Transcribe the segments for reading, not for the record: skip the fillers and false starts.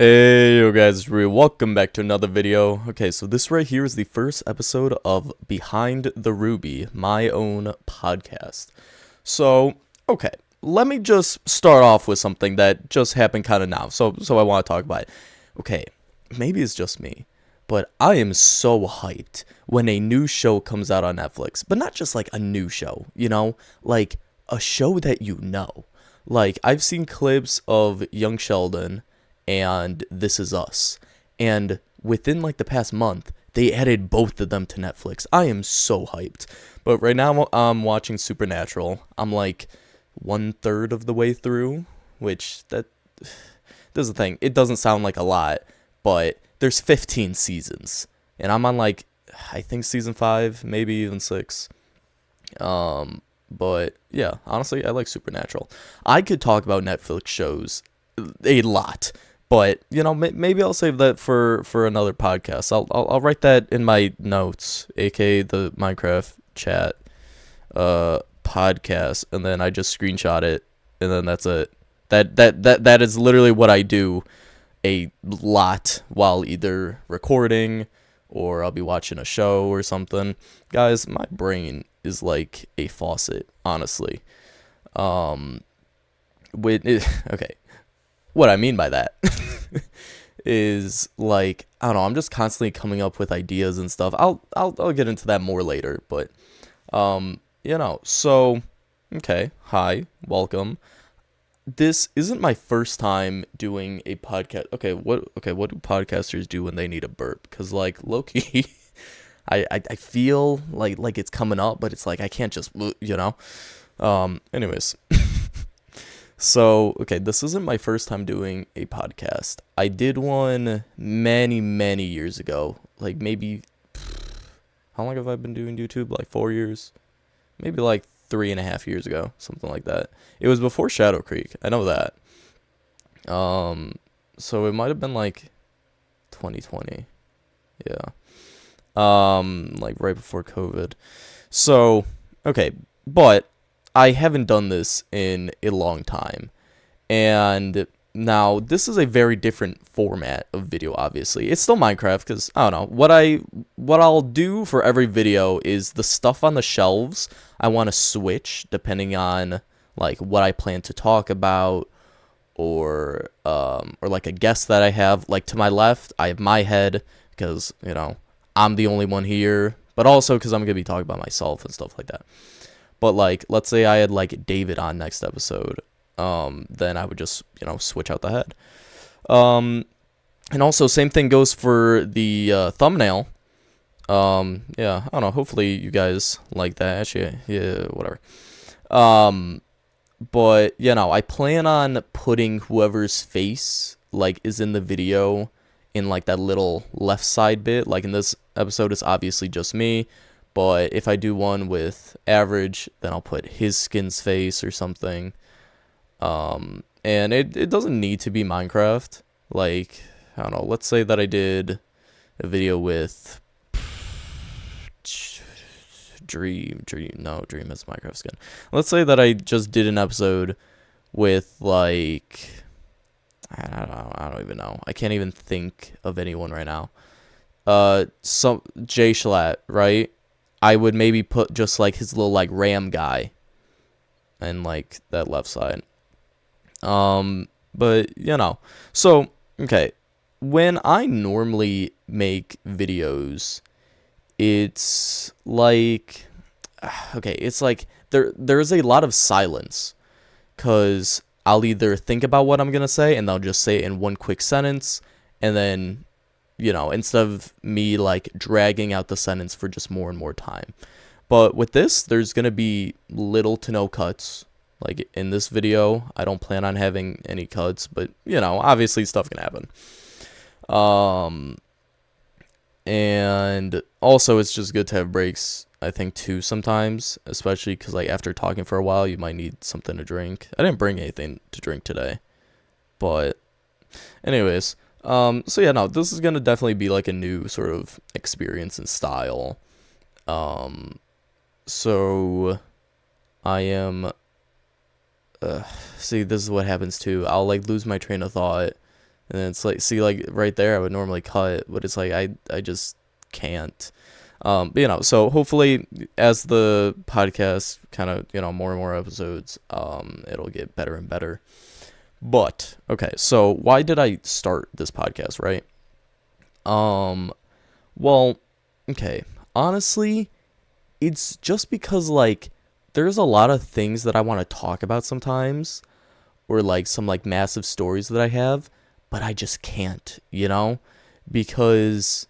Hey yo guys, it's Ryu. Welcome back to another video. Okay, so this right here is the first episode of Behind the Ruby, my own podcast. So, okay, let me just start off with something that just happened kind of now. So I want to talk about it. Okay, maybe it's just me, but I am so hyped when a new show comes out on Netflix. But not just like a new show, like a show that you know. Like I've seen clips of Young Sheldon and This Is Us. And within like the past month, they added both of them to Netflix. I am so hyped. But right now I'm watching Supernatural. I'm like 1/3 of the way through, which this is the thing. It doesn't sound like a lot, but there's 15 seasons. And I'm on like I think season 5, maybe even 6. But yeah, honestly, I like Supernatural. I could talk about Netflix shows a lot. But maybe I'll save that for another podcast. I'll write that in my notes, aka the Minecraft chat podcast, and then I just screenshot it, and then that's it. That is literally what I do a lot while either recording or I'll be watching a show or something. Guys, my brain is like a faucet, honestly. Okay. What I mean by that is like I don't know, I'm just constantly coming up with ideas and stuff. I'll get into that more later, but so okay, hi, welcome. This isn't my first time doing a podcast. What do podcasters do when they need a burp? Cuz like low-key I feel like it's coming up, but it's like I can't just anyways. So, okay, this isn't my first time doing a podcast. I did one many, many years ago. Like, maybe, how long have I been doing YouTube? Like 4 years? Maybe like 3.5 years ago, something like that. It was before Shadow Creek. I know that. So it might have been like 2020. Yeah. Like right before COVID. So, okay, but I haven't done this in a long time. And now this is a very different format of video, obviously. It's still Minecraft because I don't know. What I'll do for every video is the stuff on the shelves I want to switch depending on like what I plan to talk about or like a guest that I have. Like to my left, I have my head because, I'm the only one here, but also because I'm going to be talking about myself and stuff like that. But like, let's say I had like David on next episode, then I would just switch out the head. And also same thing goes for the thumbnail. Yeah, I don't know. Hopefully you guys like that. Actually, yeah, whatever. But I plan on putting whoever's face like is in the video in like that little left side bit. Like in this episode, it's obviously just me. But if I do one with average, then I'll put his skin's face or something. And it doesn't need to be Minecraft. Like, I don't know, let's say that I did a video with Dream is Minecraft skin. Let's say that I just did an episode with like I don't even know. I can't even think of anyone right now. Some Jay Schlatt, right? I would maybe put just like his little like ram guy and like that left side. But so okay, when I normally make videos, it's like okay, it's like there's a lot of silence cuz I'll either think about what I'm going to say and I'll just say it in one quick sentence and then instead of me like dragging out the sentence for just more and more time. But with this, there's going to be little to no cuts. Like in this video, I don't plan on having any cuts, but obviously stuff can happen. And also it's just good to have breaks, I think too sometimes, especially cuz like after talking for a while, you might need something to drink. I didn't bring anything to drink today. But anyways, so yeah, no, this is gonna definitely be like a new sort of experience and style. So I am, see, this is what happens too. I'll like lose my train of thought, And then it's like, see, like right there, I would normally cut, but it's like I just can't. But, so hopefully as the podcast kind of, more and more episodes, it'll get better and better. But okay, so why did I start this podcast, right? Well, okay. Honestly, it's just because like there's a lot of things that I want to talk about sometimes, or like some like massive stories that I have, but I just can't, because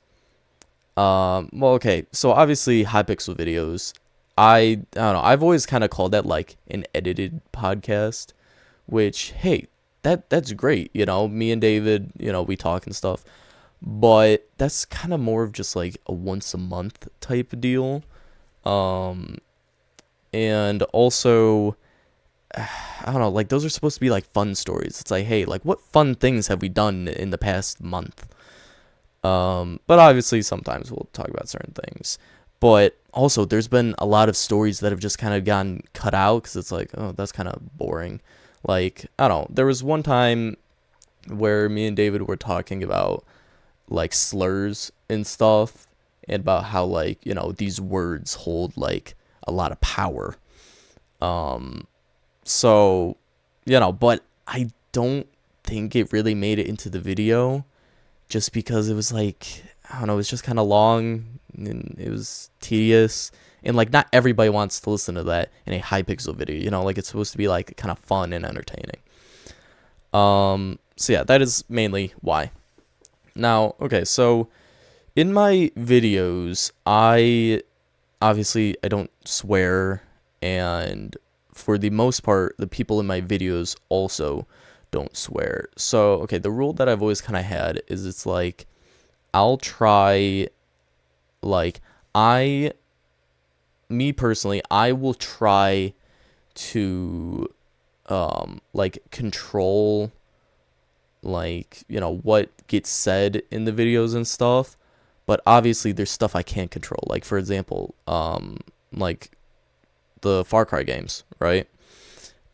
well, okay, so obviously Hypixel videos, I don't know, I've always kind of called that like an edited podcast, which hey, that's great, me and David, we talk and stuff, but that's kind of more of just like a once a month type of deal. Um and also I don't know, like those are supposed to be like fun stories. It's like, hey, like what fun things have we done in the past month? But obviously sometimes we'll talk about certain things. But also there's been a lot of stories that have just kind of gotten cut out because it's like, oh, that's kind of boring. Like, I don't know, there was one time where me and David were talking about like slurs and stuff, and about how like, these words hold like a lot of power. Um so, but I don't think it really made it into the video, just because it was like, I don't know, it was just kind of long and it was tedious. And like not everybody wants to listen to that in a Hypixel video, like it's supposed to be like kind of fun and entertaining. So yeah, that is mainly why. Now, okay, so in my videos, I don't swear, and for the most part, the people in my videos also don't swear. So, okay, the rule that I've always kind of had is it's like, I'll try, like, me personally, I will try to, like, control, like, what gets said in the videos and stuff. But obviously, there's stuff I can't control. Like, for example, like, the Far Cry games, right?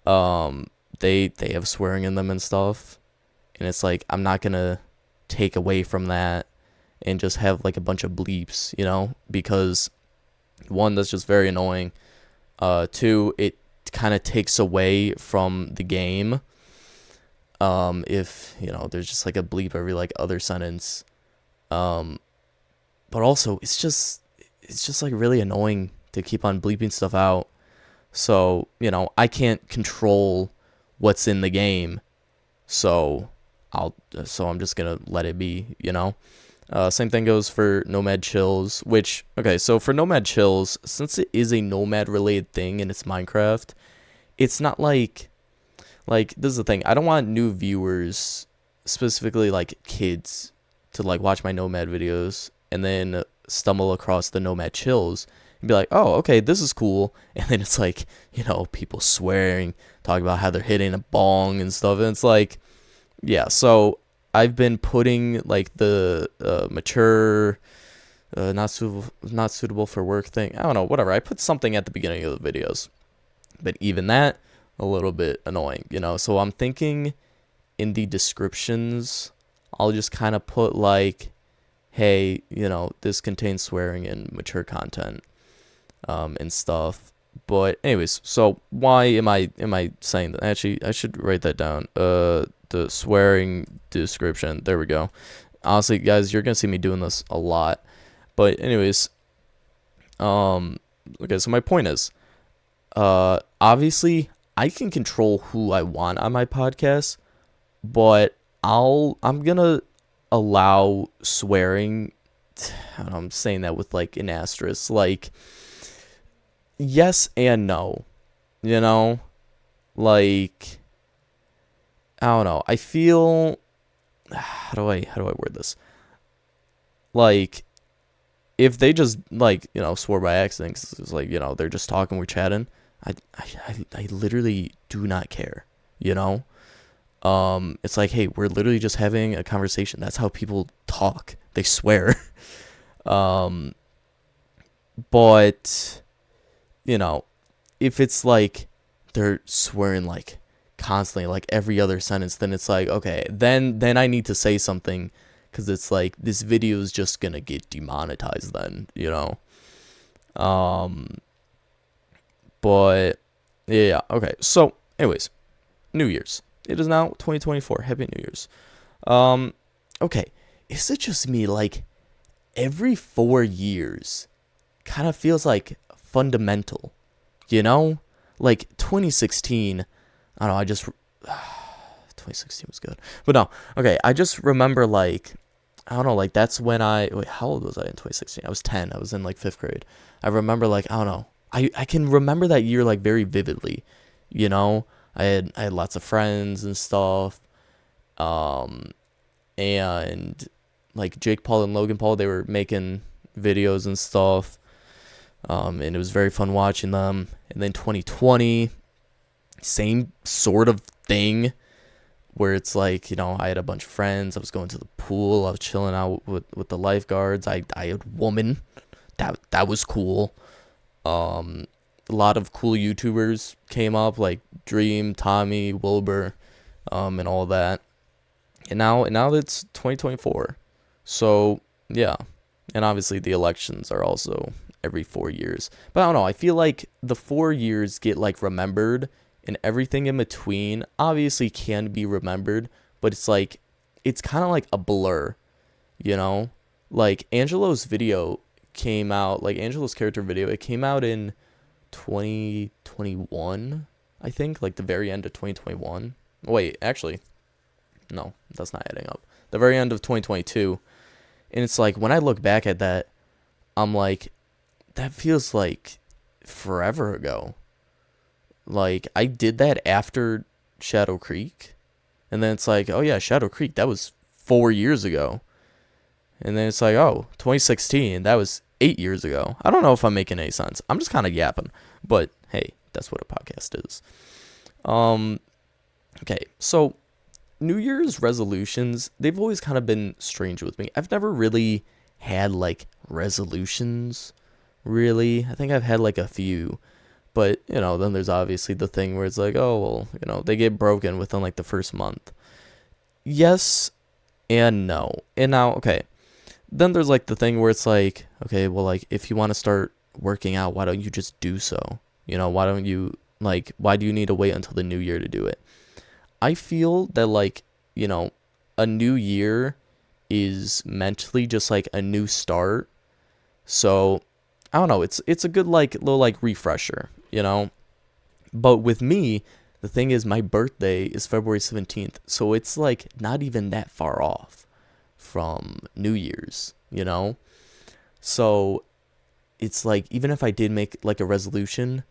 They have swearing in them and stuff, and it's like I'm not gonna take away from that and just have like a bunch of bleeps, because one, that's just very annoying. Two, it kind of takes away from the game. If there's just like a bleep every like other sentence. But also it's just like really annoying to keep on bleeping stuff out. So, I can't control what's in the game. So I'm just going to let it be, Same thing goes for Nomad Chills, which, okay, so for Nomad Chills, since it is a Nomad related thing and it's Minecraft, it's not like this is the thing. I don't want new viewers, specifically like kids, to like watch my Nomad videos and then stumble across the Nomad Chills and be like, oh, okay, this is cool. And then it's like, people swearing, talking about how they're hitting a bong and stuff. And it's like, yeah, so I've been putting like the mature, not suitable for work thing. I don't know, whatever. I put something at the beginning of the videos. But even that, a little bit annoying, So I'm thinking in the descriptions, I'll just kind of put like, hey, this contains swearing and mature content, and stuff. But anyways, so why am I saying that? Actually, I should write that down. The swearing description. There we go. Honestly, guys, you're gonna see me doing this a lot. But anyways, okay. So my point is, obviously, I can control who I want on my podcast, but I'm gonna allow swearing. I'm saying that with like an asterisk, like yes and no, like I don't know. I feel how do I word this? Like if they just like swore by accident, 'cause it's like they're just talking, we're chatting. I literally do not care, It's like, hey, we're literally just having a conversation. That's how people talk. They swear. But if it's like they're swearing like constantly, like every other sentence, then it's like, okay, then I need to say something, because it's like this video is just gonna get demonetized then, you know. But yeah, okay. So anyways, New Year's. It is now 2024. Happy New Year's. Okay. Is it just me, like every 4 years kind of feels like fundamental, you know? Like 2016, I don't know, 2016 was good. But no, okay, I just remember, like, I don't know, like, that's when wait, how old was I in 2016? I was 10. I was in, like, 5th grade. I remember, like, I don't know. I can remember that year, like, very vividly, you know? I had lots of friends and stuff. And, like, Jake Paul and Logan Paul, they were making videos and stuff. And it was very fun watching them. And then 2020, same sort of thing, where it's like, you know, I had a bunch of friends. I was going to the pool. I was chilling out with the lifeguards. I had a woman. That was cool. A lot of cool YouTubers came up, like Dream, Tommy, Wilbur, and all that. And now it's 2024. So, yeah. And obviously the elections are also every 4 years. But I don't know. I feel like the 4 years get, like, remembered, and everything in between obviously can be remembered, but it's like, it's kind of like a blur, you know? Like, Angelo's video came out, like, Angelo's character video, it came out in 2021, I think, like, the very end of 2021. Wait, actually, no, that's not adding up. The very end of 2022. And it's like, when I look back at that, I'm like, that feels like forever ago. Like, I did that after Shadow Creek. And then it's like, oh yeah, Shadow Creek, that was 4 years ago. And then it's like, oh, 2016, that was 8 years ago. I don't know if I'm making any sense. I'm just kind of yapping. But hey, that's what a podcast is. Okay, so New Year's resolutions, they've always kind of been strange with me. I've never really had, like, resolutions, really. I think I've had, like, a few. But, you know, then there's obviously the thing where it's like, oh, well, you know, they get broken within, like, the first month. Yes and no. And now, okay, then there's, like, the thing where it's like, okay, well, like, if you want to start working out, why don't you just do so? You know, why don't you, like, why do you need to wait until the new year to do it? I feel that, like, you know, a new year is mentally just, like, a new start. So, I don't know, it's a good, like, little, like, refresher, you know? But with me, the thing is, my birthday is February 17th, so it's, like, not even that far off from New Year's, you know? So, it's like, even if I did make, like, a resolution,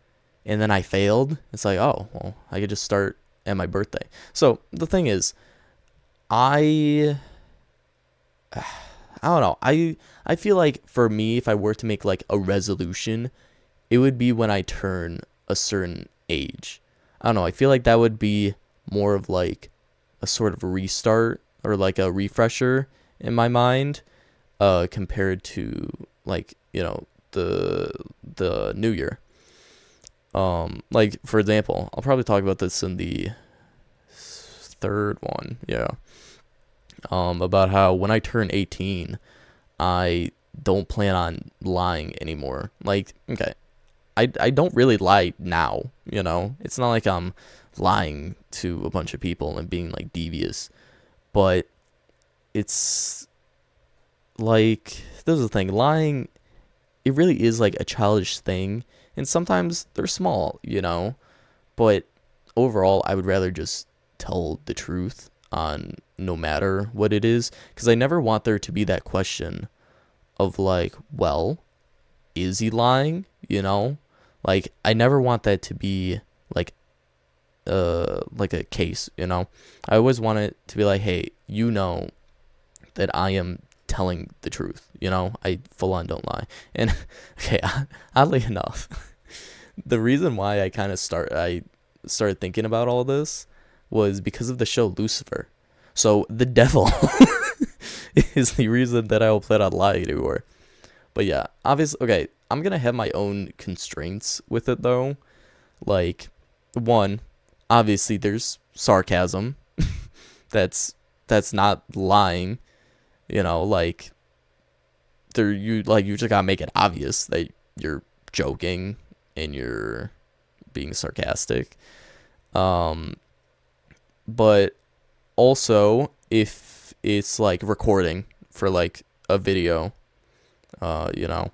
and then I failed, it's like, oh, well, I could just start at my birthday. So, the thing is, I don't know. I feel like, for me, if I were to make, like, a resolution, it would be when I turn a certain age. I don't know. I feel like that would be more of, like, a sort of restart, or, like, a refresher in my mind, compared to, like, you know, the new year. Like, for example, I'll probably talk about this in the third one, yeah. About how when I turn 18, I don't plan on lying anymore. Like, okay, I don't really lie now, you know? It's not like I'm lying to a bunch of people and being, like, devious. But it's, like, this is the thing, lying, it really is, like, a childish thing. And sometimes they're small, you know? But overall, I would rather just tell the truth on no matter what it is. Because I never want there to be that question of, like, well, is he lying? You know? Like, I never want that to be, like a case, you know? I always want it to be like, hey, you know that I am telling the truth, you know? I full on don't lie. And, okay, oddly enough, the reason why I started thinking about all this was because of the show Lucifer. So, the devil is the reason that I will plan on lying anymore. But yeah, obviously, okay, I'm gonna have my own constraints with it, though. Like, one, obviously there's sarcasm. That's not lying, like you just gotta make it obvious that you're joking and you're being sarcastic. Um, but also if it's like recording for like a video, you know,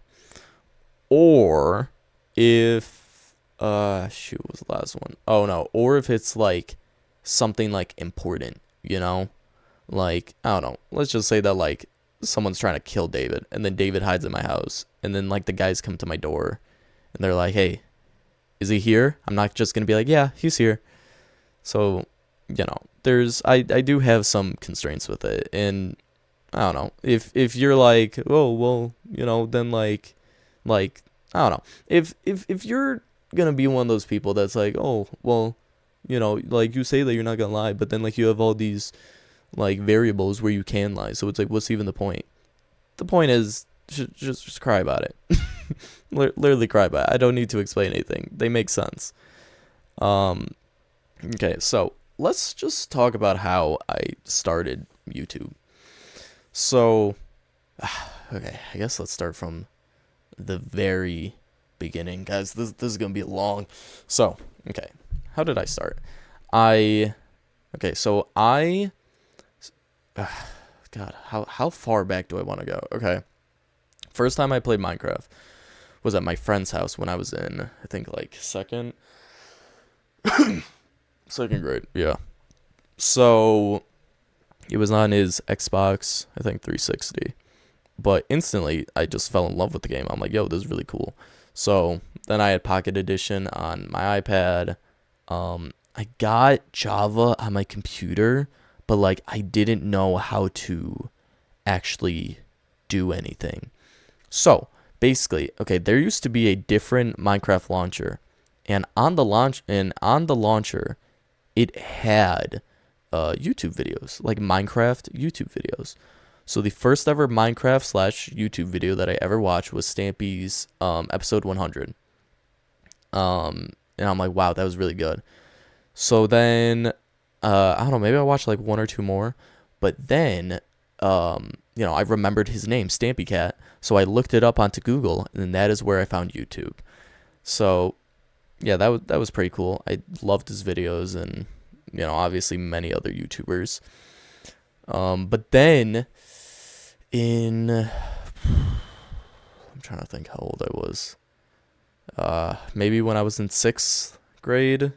or if shoot, what was the last one? Oh no, or if it's like something like important, like I don't know. Let's just say that like someone's trying to kill David, and then David hides in my house, and then like the guys come to my door, and they're like, "Hey, is he here?" I'm not just gonna be like, "Yeah, he's here." So, I do have some constraints with it, and I don't know if you're like, oh well, then like I don't know if you're gonna be one of those people that's like, oh well, like you say that you're not gonna lie, but then like you have all these like variables where you can lie, so it's like, what's even the point? The point is just cry about it. Literally cry about it. I don't need to explain anything. They make sense. Okay, so let's just talk about how I started YouTube. So, okay, I guess let's start from the very beginning, guys. This is gonna be long. So, okay, how did I start? So God, how far back do I want to go? Okay, first time I played Minecraft was at my friend's house when I was in, I think, like second grade. Yeah. So it was on his Xbox, I think 360. But instantly, I just fell in love with the game. I'm like, yo, this is really cool. So then I had Pocket Edition on my iPad. I got Java on my computer, but like I didn't know how to actually do anything. So basically, okay, there used to be a different Minecraft launcher, and on the launcher, it had YouTube videos, like Minecraft YouTube videos. So the first ever Minecraft / YouTube video that I ever watched was Stampy's episode 100. And I'm like, wow, that was really good. So then, I don't know, maybe I watched like one or two more, but then, I remembered his name, Stampy Cat. So I looked it up onto Google, and then that is where I found YouTube. So yeah, that was pretty cool. I loved his videos, and obviously many other YouTubers. But then I'm trying to think how old I was. Maybe when I was in 6th grade,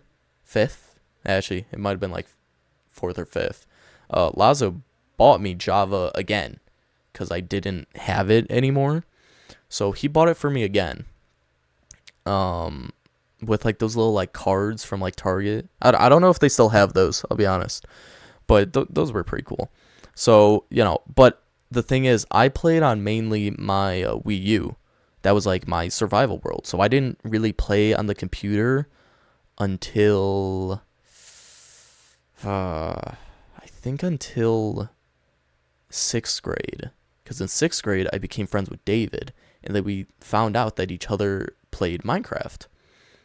5th. Actually, it might have been like 4th or 5th. Lazo bought me Java again because I didn't have it anymore. So he bought it for me again. With like those little like cards from like Target. I don't know if they still have those, I'll be honest. But those were pretty cool. So, but the thing is, I played on mainly my Wii U. That was like my survival world. So I didn't really play on the computer until, I think until 6th grade. Because in 6th grade, I became friends with David. And then we found out that each other played Minecraft.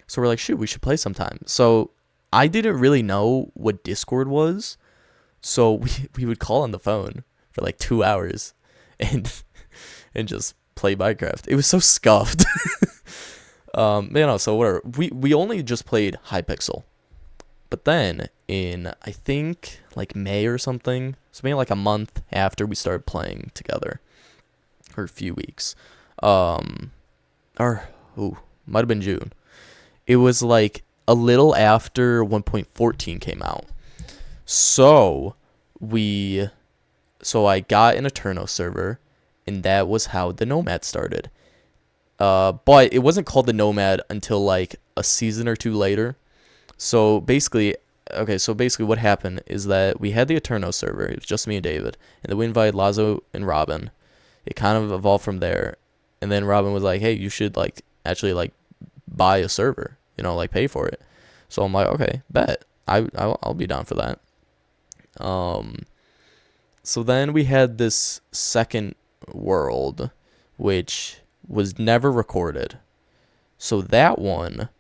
So we're like, shoot, we should play sometime. So I didn't really know what Discord was. So we would call on the phone for like 2 hours and just play Minecraft. It was so scuffed. So whatever. We only just played Hypixel. But then in, I think, like May or something, so maybe like a month after we started playing together, or a few weeks, might have been June. It was like a little after 1.14 came out. So I got an Eterno server, and that was how the Nomad started. But it wasn't called the Nomad until like a season or two later. So basically what happened is that we had the Eterno server. It was just me and David, and then we invited Lazo and Robin. It kind of evolved from there, and then Robin was like, "Hey, you should like actually like buy a server, like pay for it." So I'm like, "Okay, bet. I'll be down for that." So then we had this second world, which was never recorded. So that one,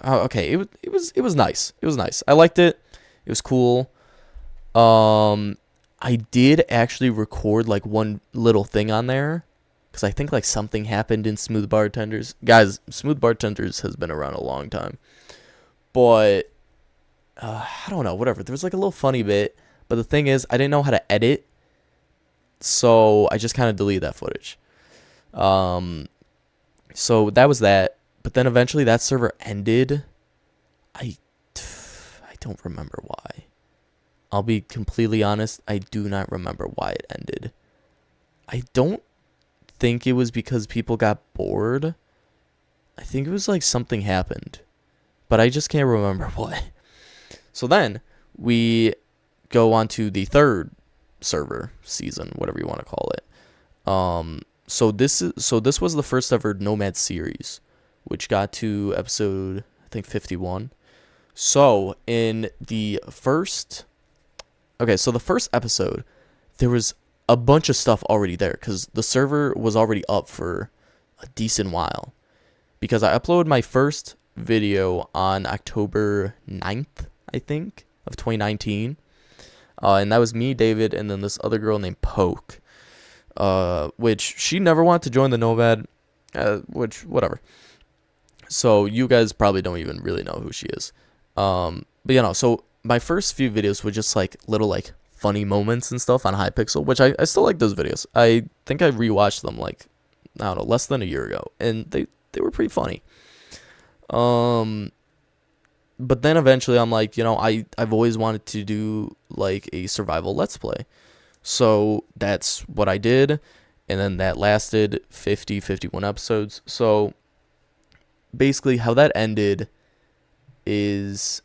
okay, it was nice. It was nice. I liked it. It was cool. I did actually record like one little thing on there because I think like something happened in Smooth Bartenders. Guys, Smooth Bartenders has been around a long time, but I don't know. Whatever. There was like a little funny bit, but the thing is, I didn't know how to edit, so I just kind of deleted that footage. Um, so that was that. But then eventually that server ended. I I don't remember why. I'll be completely honest, I do not remember why it ended. I don't think it was because people got bored. I think it was like something happened, but I just can't remember what. So then we go on to the third server season, whatever you want to call it. So this was the first ever Nomad series, which got to episode I think 51. So in the first so the first episode, there was a bunch of stuff already there because the server was already up for a decent while. Because I uploaded my first video on October 9th, I think, of 2019. And that was me, David, and then this other girl named Poke, which she never wanted to join the Nomad, which, whatever. So you guys probably don't even really know who she is. But so my first few videos were just like little like funny moments and stuff on Hypixel, which I still like those videos. I think I rewatched them like, I don't know, less than a year ago, and they were pretty funny. But then eventually I'm like, I've always wanted to do like a survival let's play. So that's what I did, and then that lasted 51 episodes. So basically how that ended is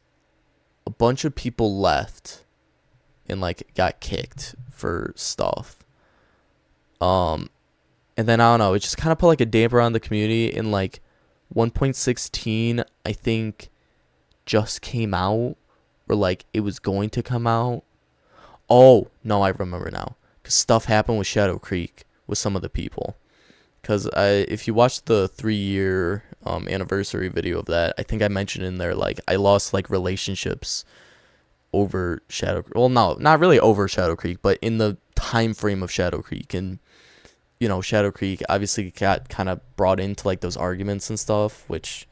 a bunch of people left and like got kicked for stuff. And then I don't know, it just kind of put like a damper on the community. And like 1.16 I think just came out, or like it was going to come out. Oh no, I remember now, because stuff happened with Shadow Creek with some of the people. Because if you watch the 3-year anniversary video of that, I think I mentioned in there, like, I lost, like, relationships over Shadow Creek. Well, no, not really over Shadow Creek, but in the time frame of Shadow Creek. And, Shadow Creek obviously got kind of brought into, like, those arguments and stuff, which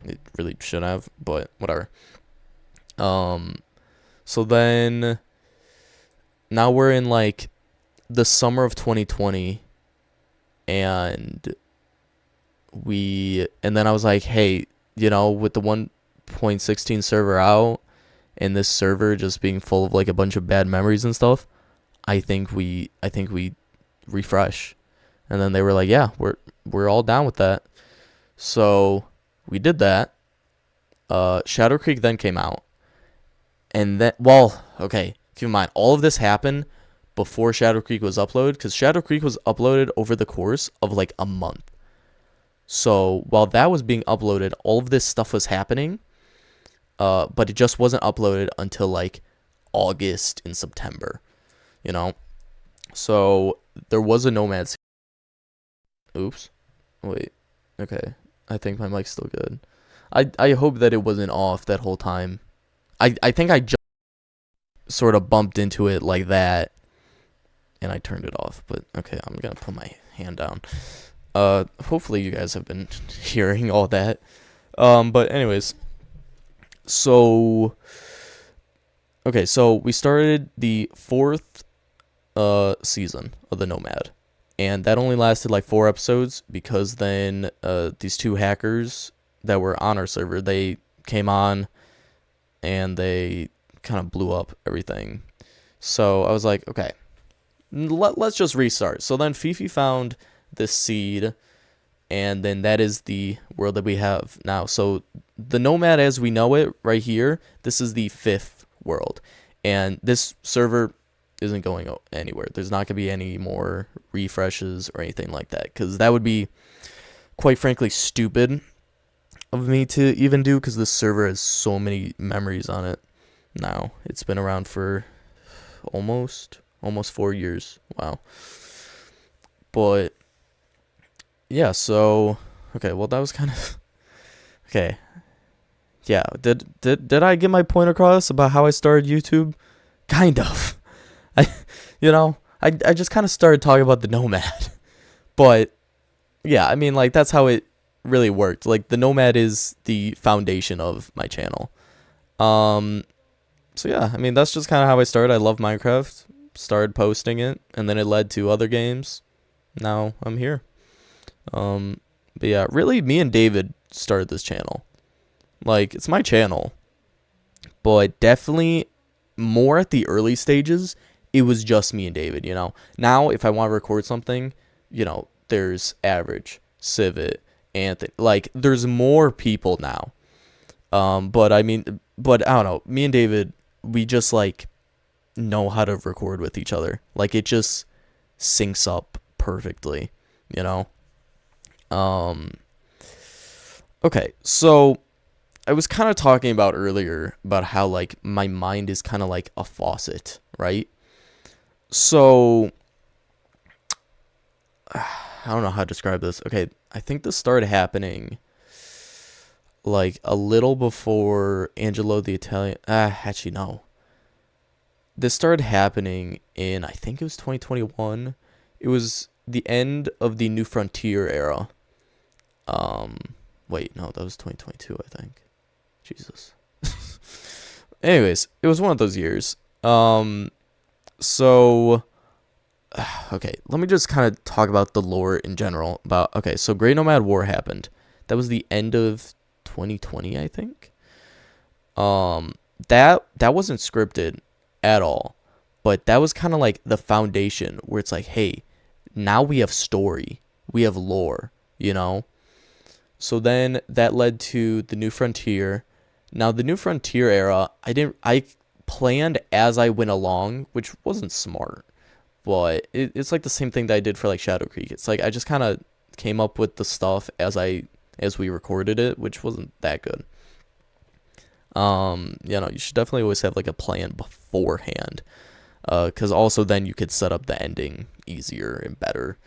it really shouldn't have, but whatever. So then, now we're in, like, the summer of 2020, and then I was like, hey, with the 1.16 server out and this server just being full of like a bunch of bad memories and stuff, I think we refresh. And then they were like, yeah, we're all down with that. So we did that. Shadow Creek then came out, and then, keep in mind, all of this happened before Shadow Creek was uploaded, because Shadow Creek was uploaded over the course of like a month. So while that was being uploaded, all of this stuff was happening, but it just wasn't uploaded until like August and September, So there was a Nomad. Oops. Wait. Okay. I think my mic's still good. I hope that it wasn't off that whole time. I think I just sort of bumped into it like that, and I turned it off. But okay, I'm gonna put my hand down. Hopefully you guys have been hearing all that. But anyways, so we started the 4th season of the Nomad, and that only lasted like 4 episodes, because then these 2 hackers that were on our server, they came on and they kind of blew up everything. So I was like, okay, let's just restart. So then Fifi found this seed, and then that is the world that we have now. So the Nomad as we know it right here, this is the 5th world, and this server isn't going anywhere. There's not going to be any more refreshes or anything like that, because that would be, quite frankly, stupid of me to even do, because this server has so many memories on it now. It's been around for almost 4 years. Wow. But yeah, so okay, well, that was kind of okay. yeah, did I get my point across about how I started YouTube? Kind of. I, I just kind of started talking about the Nomad. But yeah, I mean, like, that's how it really worked. Like, the Nomad is the foundation of my channel. So yeah, I mean, that's just kind of how I started. I love Minecraft, started posting it, and then it led to other games. Now I'm here. But yeah, really, me and David started this channel. Like, it's my channel, but definitely more at the early stages, it was just me and David, Now, if I want to record something, there's Average, Civet, Anthony. Like, there's more people now. But I don't know. Me and David, we just, like, know how to record with each other. Like, it just syncs up perfectly, Okay, so I was kind of talking about earlier about how, like, my mind is kind of like a faucet, right? So I don't know how to describe this. Okay, I think this started happening like a little before Angelo the Italian. Actually, no. This started happening in, I think it was 2021. It was the end of the New Frontier era. Wait, no, that was 2022, I think. Jesus. Anyways, it was one of those years. So, okay, let me just kind of talk about the lore in general. So Great Nomad War happened. That was the end of 2020, I think. That wasn't scripted at all, but that was kind of like the foundation where it's like, hey, now we have story, we have lore, So then that led to the New Frontier. Now the New Frontier era, I planned as I went along, which wasn't smart, but it's like the same thing that I did for like Shadow Creek. It's like I just kind of came up with the stuff as we recorded it, which wasn't that good. You should definitely always have like a plan beforehand, because also then you could set up the ending easier and better.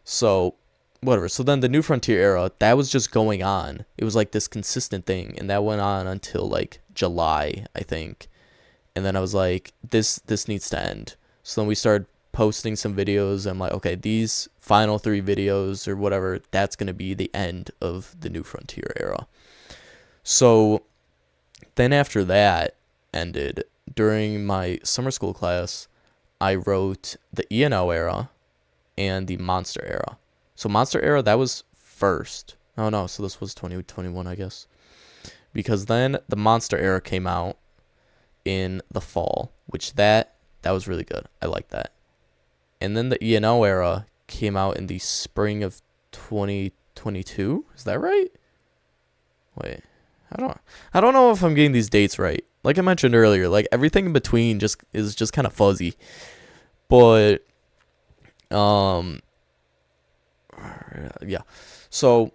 So whatever. So then the New Frontier era, that was just going on. It was like this consistent thing, and that went on until like July, I think. And then I was like, this needs to end. So then we started posting some videos. And I'm like, okay, these final 3 videos or whatever, that's going to be the end of the New Frontier era. So then after that ended, during my summer school class, I wrote the E&O era and the Monster era. So Monster era, that was first. Oh no, so this was 2021, I guess. Because then the Monster era came out in the fall, which that was really good. I like that. And then the E&O era came out in the spring of 2022. Is that right? Wait, I don't know if I'm getting these dates right. Like I mentioned earlier, like everything in between is just kind of fuzzy. But yeah. So,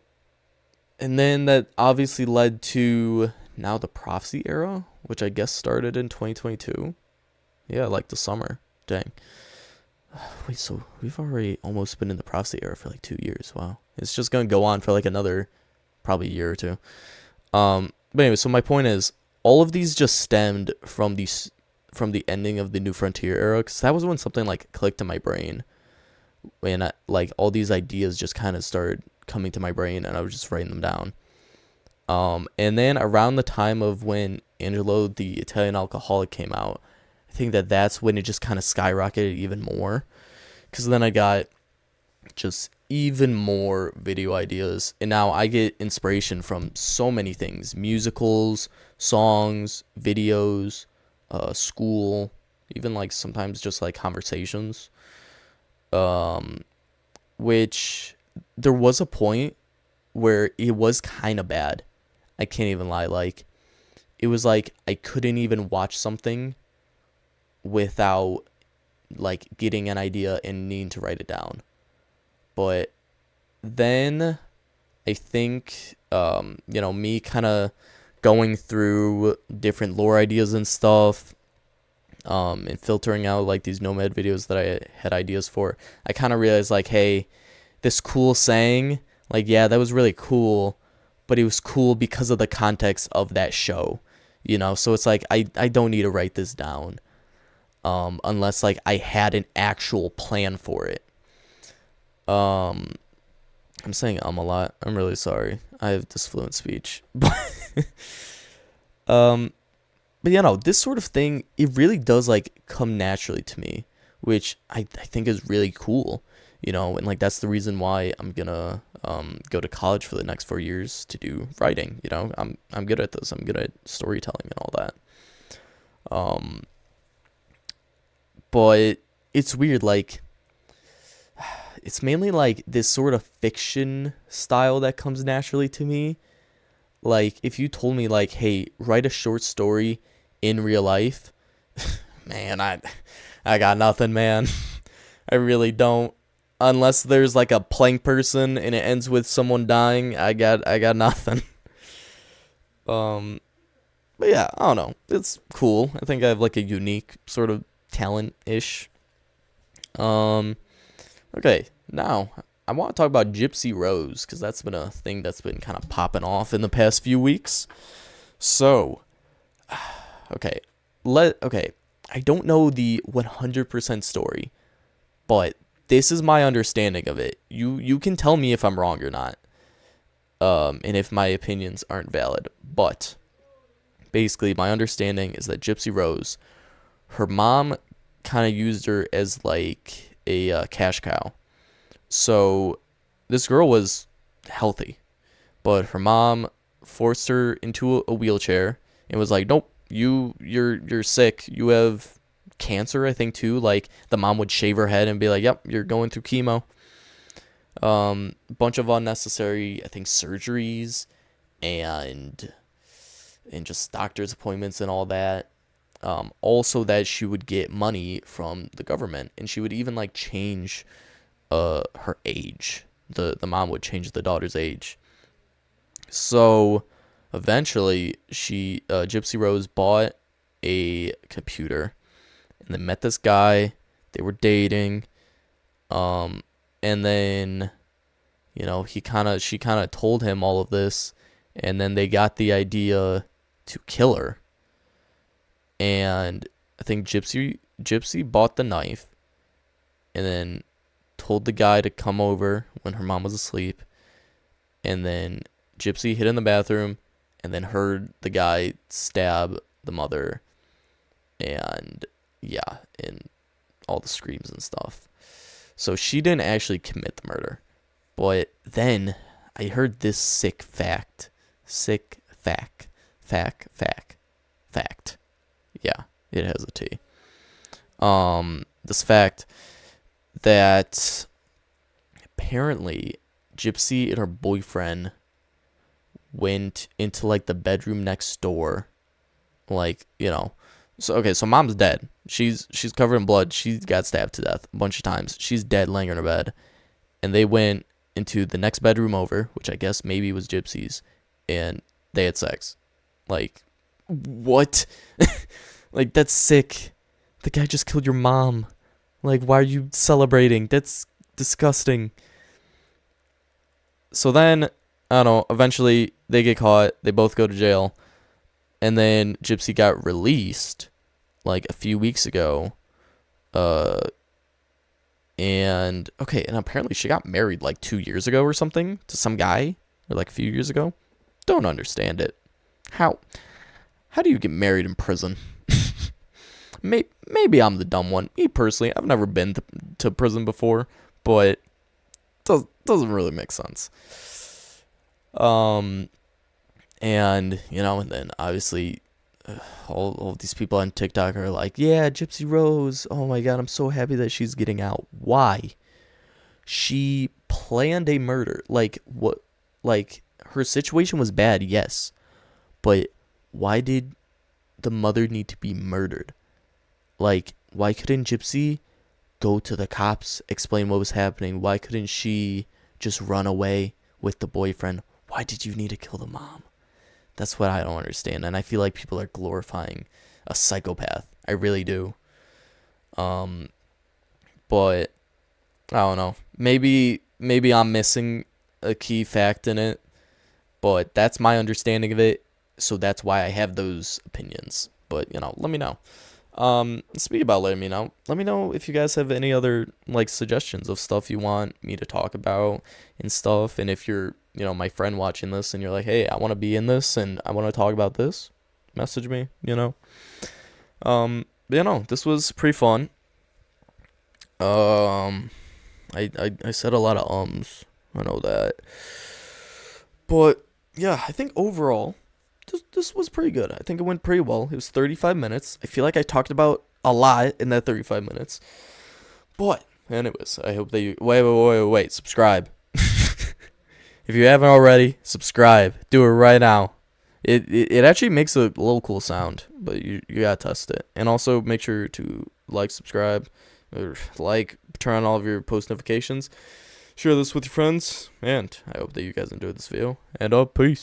and then that obviously led to now the Prophecy era, which I guess started in 2022. Yeah, like the summer. Dang. Wait, so we've already almost been in the Prophecy era for like 2 years. Wow. It's just going to go on for like another probably year or two. But anyway, so my point is, all of these just stemmed from the ending of the New Frontier era, because that was when something like clicked in my brain, and like all these ideas just kind of started coming to my brain, and I was just writing them down. And then around the time of when Angelo the Italian Alcoholic came out, I think that's when it just kind of skyrocketed even more, because then I got just even more video ideas, and now I get inspiration from so many things: musicals, songs, videos, school, even like sometimes just like conversations. Which there was a point where it was kind of bad. I can't even lie. Like, it was like I couldn't even watch something without like getting an idea and needing to write it down. But then I think, me kind of going through different lore ideas and stuff, and filtering out like these Nomad videos that I had ideas for, I kind of realized like, hey, this cool saying, like, yeah, that was really cool, but it was cool because of the context of that show, you know? So it's like, I don't need to write this down, unless like I had an actual plan for it. Um, I'm saying a lot. I'm really sorry. I have disfluent speech. um, but you know, this sort of thing, it really does like come naturally to me, which I think is really cool, you know, and like that's the reason why I'm gonna go to college for the next 4 years to do writing. You know, I'm good at this. I'm good at storytelling and all that. Um, but it's weird, like it's mainly like this sort of fiction style that comes naturally to me. Like if you told me like, hey, write a short story in real life, man, I got nothing, man. I really don't. Unless there's like a plank person and it ends with someone dying, I got nothing. Um but yeah, I don't know. It's cool. I think I have like a unique sort of talent ish. Um okay, now I want to talk about Gypsy Rose because that's been a thing that's been kind of popping off in the past few weeks. So, okay, okay. I don't know the 100% story, but this is my understanding of it. You can tell me if I'm wrong or not, and if my opinions aren't valid. But basically, my understanding is that Gypsy Rose, her mom, kind of used her as like a cash cow. So this girl was healthy, but her mom forced her into a wheelchair and was like, "Nope, you're sick. You have cancer, I think too." Like the mom would shave her head and be like, "Yep, you're going through chemo." Bunch of unnecessary, I think, surgeries and just doctor's appointments and all that. Also that she would get money from the government, and she would even like change her age. The mom would change the daughter's age. So eventually she Gypsy Rose bought a computer and then met this guy. They were dating. And then, you know, she kind of told him all of this, and then they got the idea to kill her. And I think Gypsy bought the knife and then told the guy to come over when her mom was asleep. And then Gypsy hid in the bathroom and then heard the guy stab the mother. And yeah, and all the screams and stuff. So she didn't actually commit the murder. But then I heard this sick fact. Fact. Yeah, it has a T. This fact that apparently Gypsy and her boyfriend went into like the bedroom next door, like, you know. So okay, so mom's dead. She's covered in blood. She got stabbed to death a bunch of times. She's dead, laying in her bed, and they went into the next bedroom over, which I guess maybe was Gypsy's, and they had sex. Like, what? Like, that's sick. The guy just killed your mom. Like, why are you celebrating? That's disgusting. So then, I don't know, eventually they get caught. They both go to jail. And then Gypsy got released, like, a few weeks ago. And apparently she got married, like, 2 years ago or something to some guy. Or, like, a few years ago. Don't understand it. How do you get married in prison? Maybe I'm the dumb one. Me personally, I've never been to prison before, but it doesn't really make sense. And you know, and then obviously all of these people on TikTok are like, yeah, Gypsy Rose, oh my god, I'm so happy that she's getting out. Why? She planned a murder. Like, what? Like, her situation was bad, yes, but why did the mother need to be murdered? Like, why couldn't Gypsy go to the cops, explain what was happening? Why couldn't she just run away with the boyfriend? Why did you need to kill the mom? That's what I don't understand. And I feel like people are glorifying a psychopath. I really do. But I don't know. Maybe I'm missing a key fact in it. but that's my understanding of it. So that's why I have those opinions. But, let me know. Speaking about letting me know, let me know if you guys have any other like suggestions of stuff you want me to talk about and stuff. And if you're, my friend watching this and you're like, hey, I want to be in this and I want to talk about this, message me, this was pretty fun. I said a lot of ums. I know that. But yeah, I think overall this was pretty good. I think it went pretty well. It was 35 minutes. I feel like I talked about a lot in that 35 minutes. But anyways, I hope that you wait, subscribe. If you haven't already, subscribe. Do it right now. It actually makes a little cool sound, but you gotta test it. And also make sure to subscribe, or turn on all of your post notifications. Share this with your friends, and I hope that you guys enjoyed this video. And peace.